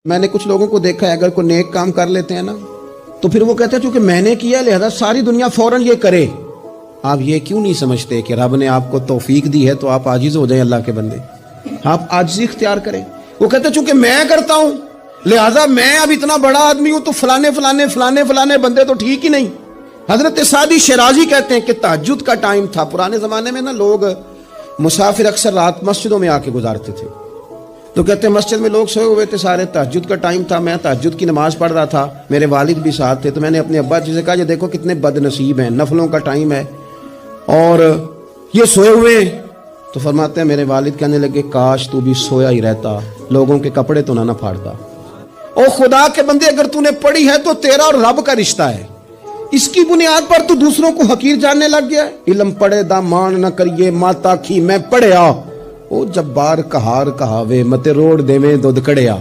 میں نے کچھ لوگوں کو دیکھا ہے اگر کوئی نیک کام کر لیتے ہیں نا تو پھر وہ کہتے ہیں چونکہ میں نے کیا لہذا ساری دنیا فوراً یہ کرے. آپ یہ کیوں نہیں سمجھتے کہ رب نے آپ کو توفیق دی ہے تو آپ عاجز ہو جائیں اللہ کے بندے, آپ عاجزی اختیار کریں. وہ کہتے ہیں چونکہ میں کرتا ہوں لہذا میں اب اتنا بڑا آدمی ہوں تو فلانے بندے تو ٹھیک ہی نہیں. حضرت سعدی شیرازی کہتے ہیں کہ تہجد کا ٹائم تھا. پرانے زمانے میں نا لوگ مسافر اکثر رات مسجدوں میں آ کے گزارتے تھے, تو کہتے ہیں مسجد میں لوگ سوئے ہوئے تھے سارے, تہجد کا ٹائم تھا, میں تہجد کی نماز پڑھ رہا تھا, میرے والد بھی ساتھ تھے, تو میں نے اپنے ابا جی سے کہا یہ دیکھو کتنے بد نصیب ہیں, نفلوں کا ٹائم ہے اور یہ سوئے ہوئے ہیں. تو فرماتے ہیں میرے والد کہنے لگے کاش تو بھی سویا ہی رہتا, لوگوں کے کپڑے تو نہ پھاڑتا. او خدا کے بندے اگر تو نے پڑھی ہے تو تیرا اور رب کا رشتہ ہے, اس کی بنیاد پر تو دوسروں کو حقیر جاننے لگ گیا ہے. علم پڑھے دا مان نہ کریے ماتا کی میں پڑھیا, او جبار کہار کہاوے متے روڑ دے میں دودھ کڑیا.